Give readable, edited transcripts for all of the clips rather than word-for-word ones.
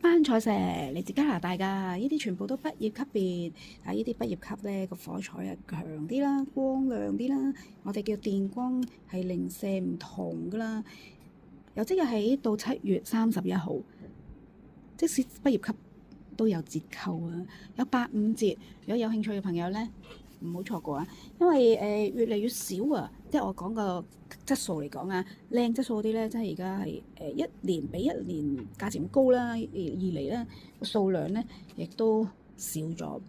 班菜石嚟自加拿大㗎，呢啲全部都畢業級別。呢啲畢業級咧個火彩強啲啦，光亮啲啦，我哋叫電光係零舍唔同㗎啦。由即日起到7月31號，即使畢業級都有折扣啊，有85折。如果有興趣嘅朋友咧，唔好錯過啊！因為越嚟越少啊，即係我講個質素嚟講啊，靚質素啲咧，即係而家係一年比一年價錢高啦，二嚟咧個數量咧亦都少咗。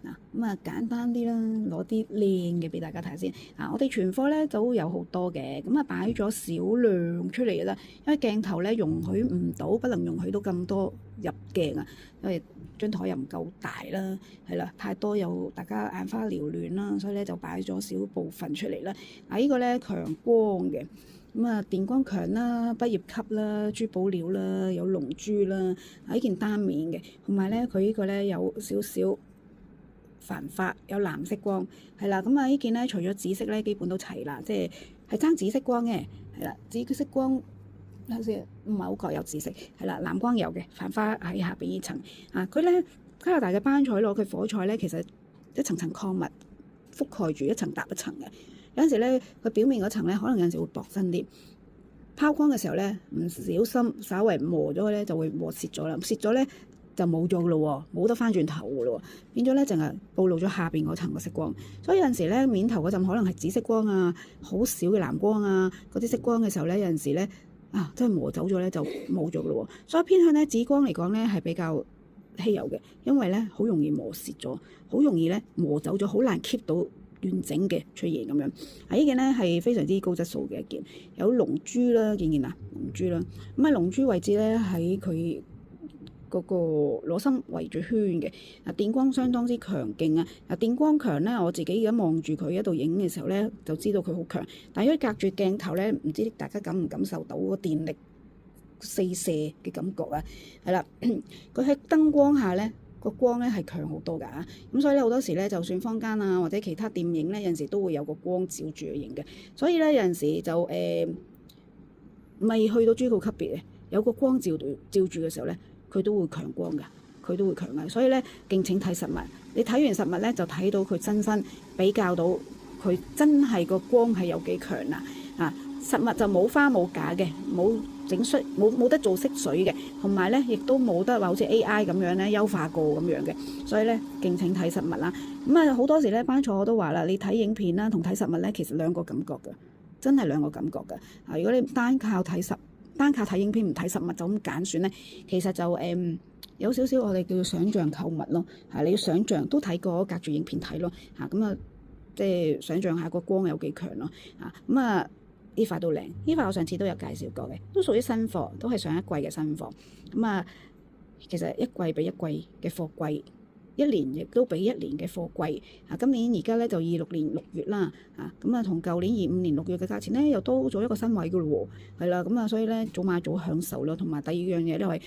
嗱咁啊，簡單啲啦，攞啲靚嘅俾大家睇下先。我哋存貨咧都有好多嘅，咁啊擺咗少量出嚟嘅啦，因為鏡頭咧容許唔到，不能容許到咁多入鏡啊，因為張台又唔夠大啦，係啦，太多又大家眼花繚亂啦，所以咧就擺咗少部分出嚟啦。呢個咧強光嘅，咁啊電光強啦，畢業級啦，珠寶料啦，有龍珠啦，呢件單面嘅，同埋咧佢呢個咧有少少繁花，有藍色光，係啦，咁呢件咧除咗紫色咧，基本都齊啦，即係爭紫色光嘅，係啦，紫色光。好似唔係好覺有紫色，係啦，藍光有嘅，繁花喺下邊呢層佢咧加拿大嘅班彩螺佢火彩咧，其實一層層礦物覆蓋住，一層搭一層嘅。有陣時咧，佢表面嗰層咧，可能有陣時會薄身啲。拋光嘅時候咧，唔小心稍微磨咗咧，就會磨蝕咗啦。蝕咗咧就冇咗咯喎，冇得翻轉頭噶咯喎，變咗咧淨係暴露咗下邊嗰層嘅色光。所以有陣時咧，面頭嗰陣可能係紫色光啊，好少嘅藍光啊，嗰啲色光嘅時候咧，有陣時咧。真係磨走咗咧就冇咗咯喎，所以偏向咧紫光嚟講咧係比較稀有嘅，因為咧好容易磨蝕咗，好容易咧磨走咗，好難 keep 到完整嘅出現咁樣。呢件咧係非常之高質素嘅一件，有龍珠啦，見唔見啊？龍珠啦，咁龍珠位置咧喺佢嗰個螺心圍住圈嘅，電光相當之強勁啊！電光強咧，我自己而家望住佢喺度影嘅時候咧，就知道佢好強。但係如果隔住鏡頭咧，唔知大家感唔感受到個電力四射嘅感覺啊？係啦，佢喺燈光下咧，個光咧係強好多㗎。咁所以咧好多時咧，就算坊間啊或者其他店影咧，有陣時都會有個光照住去影嘅。所以咧有陣時就未去到珠寶級別嘅，有個光照住嘅時候咧。佢都會強光㗎，佢都會強嘅，所以咧敬請睇實物。你睇完實物咧，就睇到佢真身，比較到佢真係個光係有幾強啦。實物就冇花冇假嘅，冇整出冇得做色水嘅，同埋咧亦都冇得話好似 AI 咁樣咧優化過咁樣嘅。所以咧敬請睇實物啦。咁好多時咧班菜我都話啦，你睇影片啦同睇實物咧，其實兩個感覺㗎，真係兩個感覺㗎。如果你單靠睇影片唔睇實物就咁揀選咧，其實就有少少我哋叫做想像購物咯。你要想像都睇過，隔住影片睇咯。即係想像下個光有幾強咯。呢塊都靚，呢塊我上次都有介紹過嘅，都屬於新貨，都係上一季嘅新貨。其實一季比一季嘅貨貴，一年亦都比一年嘅貨貴。今年而家咧就26年6月啦。同舊年25年6月嘅價錢咧又多咗一個身位噶咯喎。係啦，所以咧早買早享受咯。同埋第二樣嘢咧係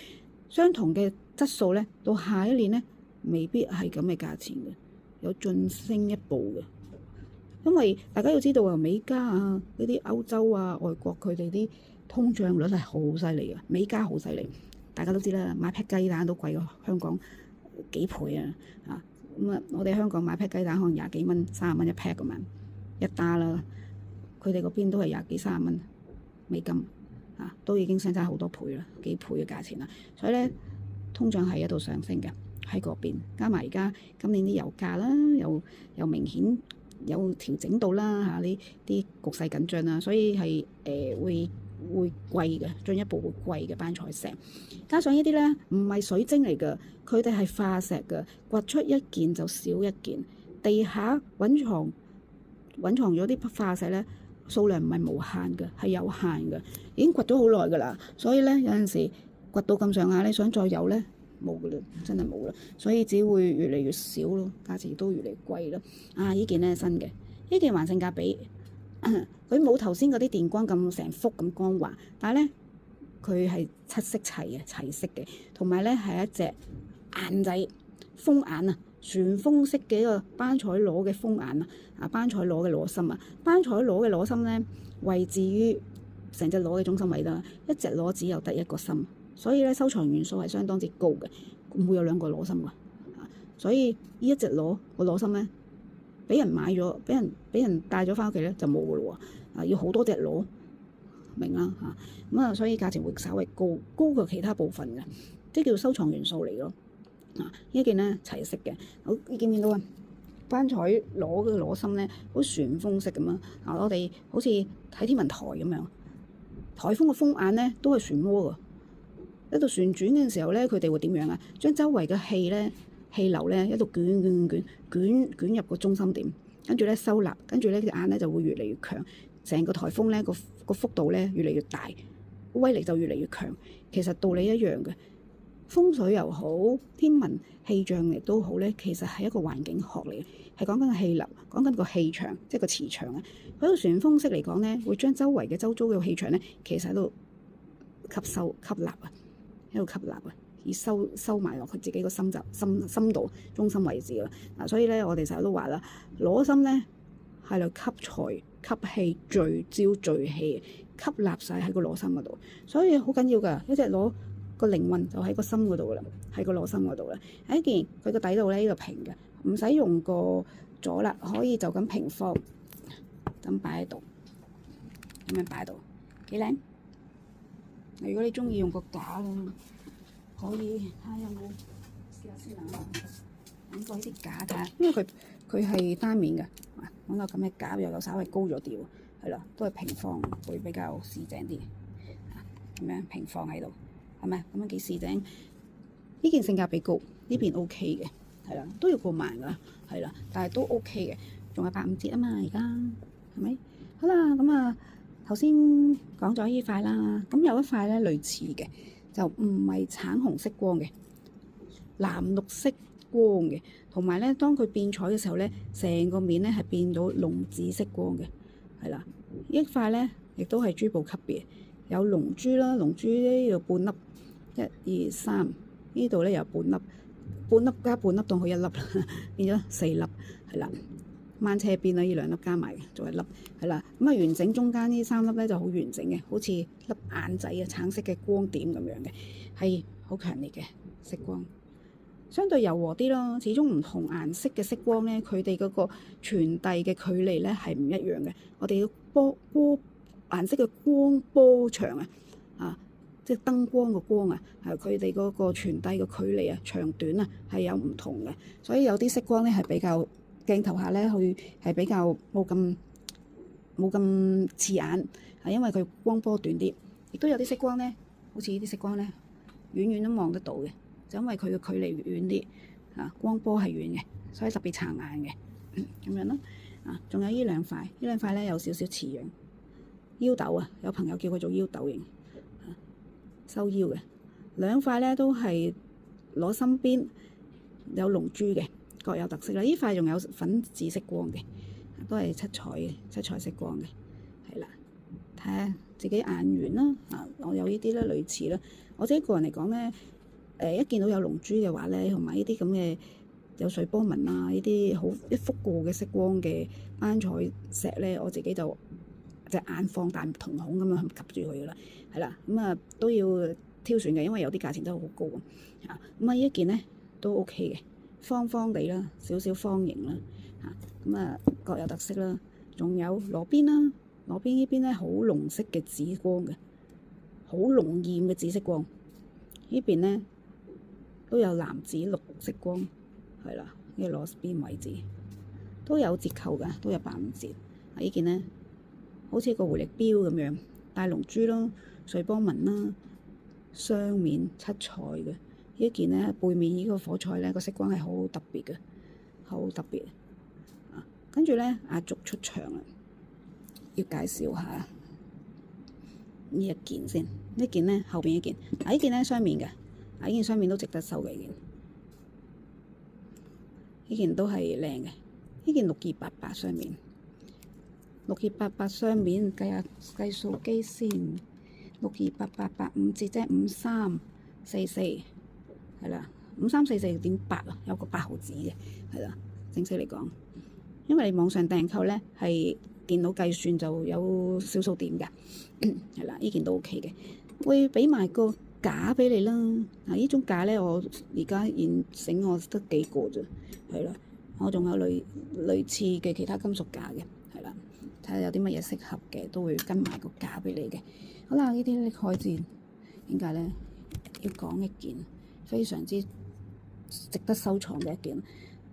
相同嘅質素咧，到下一年咧未必係咁嘅價錢嘅，有晉升一步嘅。因為大家要知道啊，美加啊呢啲歐洲啊外國佢哋啲通脹率係好犀利嘅，美加好犀利，大家都知啦，買劈雞蛋都貴過香港幾倍啊！我哋香港買劈雞蛋可能20幾蚊、30蚊一劈咁樣一打啦，佢哋嗰邊都係20幾30蚊美金都已經相差好多倍啦，幾倍嘅價錢啦，所以咧通脹係一度上升嘅喺嗰邊，加埋而家今年啲油價啦，又明顯有調整到啦呢啲局勢緊張啦，所以係會貴嘅，進一步會貴嘅班彩石。加上呢啲咧唔係水晶嚟㗎，佢哋係化石㗎，掘出一件就少一件，地下蘊藏咗啲化石咧，數量唔係無限嘅，係有限嘅，已經掘咗好耐㗎啦。所以咧有陣時掘到咁上下，你想再有咧冇㗎啦，真係冇啦。所以只會越嚟越少咯，價錢都越嚟越貴咯。呢件咧新嘅，呢件還性價比。佢冇頭先嗰啲電光咁成幅咁光滑，但係咧佢係七色齊色嘅，同埋咧係一隻眼仔風眼啊，旋風式嘅一個班彩螺嘅風眼啊，班彩螺嘅螺心啊，班彩螺嘅螺心咧位置於成隻螺嘅中心位啦，一隻螺只有得一個心，所以咧收藏元素係相當之高嘅，唔會有兩個螺芯㗎。所以呢一隻螺個螺芯咧，俾人買咗，俾人帶咗翻屋企咧就冇㗎咯喎。要好多隻螺，明啦嚇。咁啊，所以價錢會稍微高過其他部分嘅，即係叫做收藏元素嚟咯。呢一件咧齊色嘅，你見唔見到啊？班彩攞嗰個螺芯咧，好似旋風式咁啊！我哋好似睇天文台咁樣，颱風嘅風眼咧都係旋渦㗎。喺度旋轉嘅時候咧，佢哋會點樣啊？將周圍嘅氣流咧一路捲入個中心點，跟住咧收納，跟住咧隻眼咧就會越嚟越強，成個颱風咧個幅度咧越嚟越大，威力就越嚟越強。其實道理一樣嘅，風水又好，天文氣象亦都好咧，其實係一個環境學嚟嘅，係講緊個氣流，講緊個氣場，即係個磁場啊。喺個旋風式嚟講咧，會將周圍嘅周遭嘅氣場咧，其實喺度吸納啊，喺度吸納啊。而收埋落佢自己個深度中心位置啦。所以咧，我哋成日都話啦，螺芯咧係嚟吸財、吸氣、聚焦、聚氣，吸納晒喺個螺芯嗰度。所以好緊要㗎，一隻螺個靈魂就喺個心嗰度啦，喺個螺芯嗰度啦。喺一件佢個底度咧呢個平嘅，唔使用個咗啦，可以就咁平放，咁擺喺度，咁樣擺喺度幾靚。如果你中意用個架啦。可以睇下有冇試下先啊！揾個呢啲架睇下，因為佢係單面嘅，揾個咁嘅架又有稍微高咗啲喎，係啦，都係平放會比較市正啲，咁樣平放喺度，係咪？咁樣幾市正？呢件性價比高，呢邊 OK 嘅，係啦，都要過萬㗎，係啦，但係都 OK 嘅，仲有85折啊嘛，而家係咪？好啦，咁啊頭先講咗呢塊啦，咁有一塊咧類似嘅。就唔係橙紅色光嘅，藍綠色光嘅，同埋咧，當佢變彩嘅時候咧，成個面咧係變到龍紫色光嘅，係啦。呢一塊咧亦都係珠寶級別，有龍珠啦，龍珠呢度半粒，1、2、3，呢度咧有半粒，半粒加半粒當佢一粒，變咗4粒，係啦。掹車邊啦，呢兩粒加埋做一粒，係啦。咁啊，完整中間呢3粒咧就好完整嘅，好似粒眼仔嘅橙色嘅光點咁樣嘅，係好強烈嘅色光，相對柔和啲咯。始終唔同顏色嘅色光咧，佢哋嗰個傳遞嘅距離咧係唔一樣嘅。我哋嘅波顏色嘅光波長啊，即係燈光嘅光啊，係佢哋嗰個傳遞嘅距離啊，長短啊係有唔同嘅。所以有啲色光咧係比較鏡頭下咧，佢係比較冇咁刺眼，係因為佢光波短啲。亦都有啲色光咧，好似呢啲色光咧，遠遠都望得到嘅，就因為佢嘅距離遠啲，光波係遠嘅，所以特別撐眼嘅，咁樣咯。仲有呢兩塊咧有少少似樣腰豆啊，有朋友叫佢做腰豆型，收腰嘅。兩塊咧都係攞身邊有龍珠嘅。各有特色啦，呢塊仲有粉紫色光嘅，都係七彩色光嘅，係啦。睇下自己眼緣啦，我有呢啲咧類似啦。我自己個人嚟講咧，一見到有龍珠嘅話咧，同埋呢啲咁嘅有水波紋啊，呢啲好一幅過嘅色光嘅斑彩石咧，我自己就隻眼放大瞳孔咁樣及住佢噶啦，係啦。咁都要挑選嘅，因為有啲價錢真係好高啊。咁呢一件咧都 OK 嘅。方方地啦，少少方形啦，各有特色啦。仲有螺邊啦，螺邊呢邊咧好濃色嘅紫光嘅，好濃豔嘅紫色光。呢邊咧都有藍紫綠色光，係啦，呢個螺邊位置都有折扣㗎，都有85折。呢件咧好似個回力標咁樣，帶龍珠啦、水波紋啦、雙面七彩嘅。呢件咧背面呢個火彩咧個色光係好特別嘅，好特別啊！跟住咧壓軸出場啦，要介紹下呢一件先。呢件咧後邊一件，呢件咧雙面嘅，呢件雙面都值得收嘅件。呢件都係靚嘅，呢件6288雙面，6288雙面計數機先，628885折即係5344。係啦，5344.8啊，有個8毫子嘅，係啦。正式嚟講，因為你網上訂購咧係電腦計算就有小數點㗎，係啦，呢件都 OK 嘅。會俾埋個架俾你啦。嗱，呢種架咧，我而家現成我得幾個啫，係啦。我仲有類似嘅其他金屬架嘅，係啦。睇下有啲乜嘢適合嘅，都會跟埋個架俾你嘅。好啦，呢啲歷海戰點解咧？要講一件非常之值得收藏嘅一件。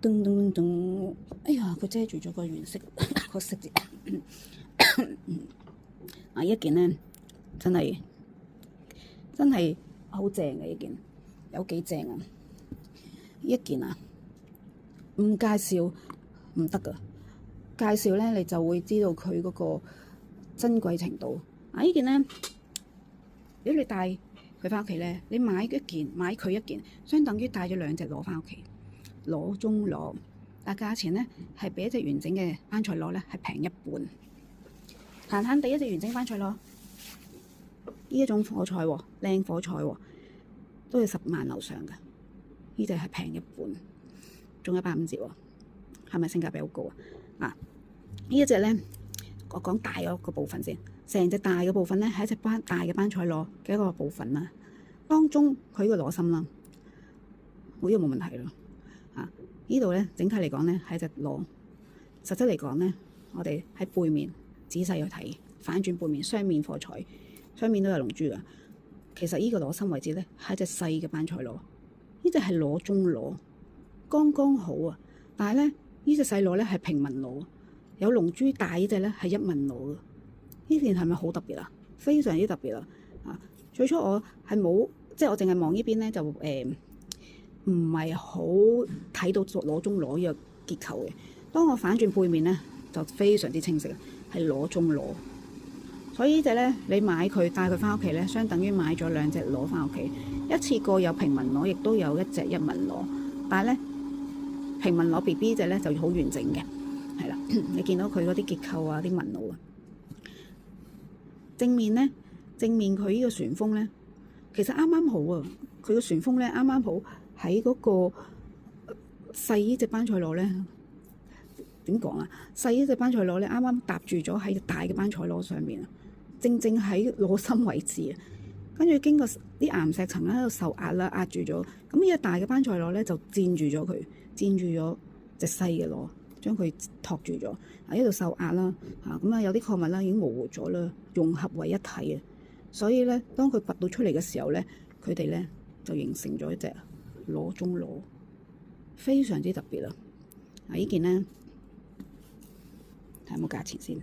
噔噔噔，哎呀，佢遮住咗個原色個色字。啊，一件咧真係好正嘅一件，有幾正啊！一件啊，唔介紹唔得噶，介紹咧你就會知道佢嗰個珍貴程度。啊，呢件咧，如果你帶佢翻屋企咧，你買佢一件，相等於帶咗兩隻螺翻屋企，螺中螺。但價錢咧係比一隻完整嘅班賽螺咧係平一半。閒閒地一隻完整班賽螺，呢一種火菜喎，靚火菜喎，都要10萬樓上嘅。呢隻係平一半，仲有150折喎，係咪性價比好高啊？嗱，呢一隻咧，我講大嗰個部分先，成隻大嘅部分咧係一隻大嘅班賽螺嘅一個部分啦。當中佢個螺心啦，呢個冇問題咯。啊，呢度咧整體嚟講咧係一隻螺，實質嚟講咧，我哋喺背面仔細去睇，反轉背面雙面火彩，雙面都有龍珠噶。其實呢個螺心位置咧係一隻細嘅班賽螺，呢隻係螺中螺，剛剛好啊。但係咧呢隻細螺咧係平紋螺，有龍珠大呢隻咧係一紋螺嘅。呢件係咪好特別啊？非常之特別啊！啊，最初我係冇，即係我淨係望呢邊咧就唔係好睇到螺中螺呢個結構嘅。當我反轉背面咧就非常之清晰，係螺中螺。所以呢隻咧，你買佢帶佢翻屋企咧，相等於買咗兩隻螺翻屋企，一次過有平紋螺，亦都有一隻一紋螺。但係咧，平紋螺 BB 隻咧就好完整嘅，係啦。你見到佢嗰啲結構啊，啲紋路啊，正面佢呢個旋風咧，其實啱啱好啊。佢個旋風咧啱啱好喺嗰個細呢隻班賽螺咧。點講啊？細呢隻班賽螺咧，啱啱搭住咗喺大嘅班賽螺上面啊，正喺螺心位置啊。跟住經過啲岩石層喺度受壓啦，壓住咗。咁呢個大嘅班賽螺咧就佔住咗佢，佔住咗隻細嘅螺，將佢托住咗喺呢度受壓啦。咁啊有啲礦物啦已經模糊咗啦，融合為一體啊。所以咧，當佢拔到出嚟嘅時候咧，佢哋咧就形成咗一隻螺中螺，非常之特別啊！呢件咧。睇有冇價錢先？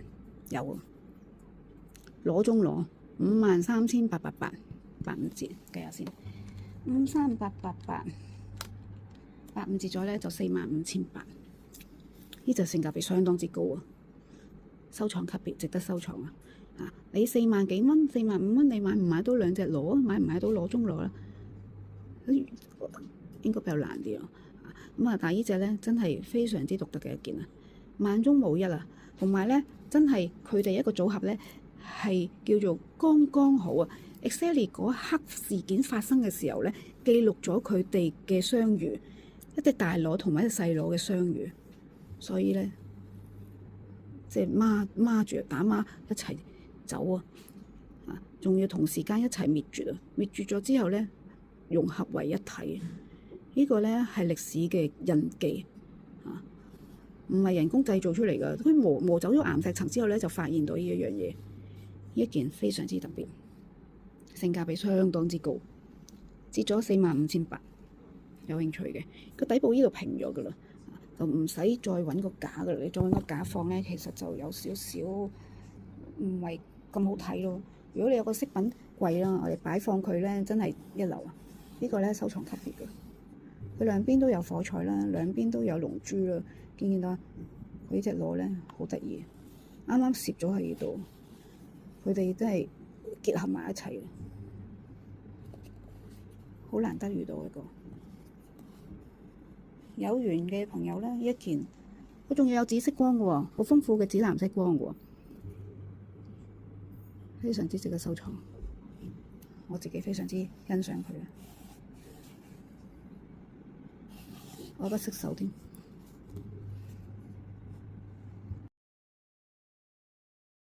有啊，螺中螺53,888，85折計下先，53888，85折咗咧就45,800。呢就性價比相當之高啊！收藏級別，值得收藏啊！你4萬幾蚊、4萬5蚊，你買唔買到兩隻螺？買唔買到螺中螺啦？應該比較難啲咯。但係呢隻咧真係非常之獨特嘅一件啊，萬中無一啊！同埋咧，真係佢哋一個組合咧，係叫做剛剛好啊！exactly 嗰刻事件發生嘅時候咧，記錄咗佢哋嘅相遇，一隻大螺同埋一隻細螺嘅相遇，所以咧，即係孖住打孖一齊走啊！仲要同時間一齊滅絕啊！滅絕咗之後咧，融合為一體，呢個咧係歷史嘅印記啊！唔係人工製造出嚟㗎，佢磨走咗岩石層之後咧，就發現到呢一樣嘢，呢一件非常之特別，性價比相當之高，折咗45,800，有興趣嘅個底部呢度平咗㗎啦，就唔使再揾個架㗎啦。你再揾個架放咧，其實就有少少唔係咁好睇咯。如果你有個飾品櫃啦，我哋擺放佢咧，真係一流啊！呢個咧收藏級別嘅，佢兩邊都有火彩啦，兩邊都有龍珠啦。見唔見到啊？佢呢隻螺咧好得意，啱啱攝咗喺呢度，佢哋真係結合埋一齊嘅，好難得遇到一個有緣嘅朋友咧。呢一件佢仲要有紫色光嘅喎，好豐富嘅紫藍色光嘅喎，非常之值得收藏。我自己非常之欣賞佢啊，愛不釋手添。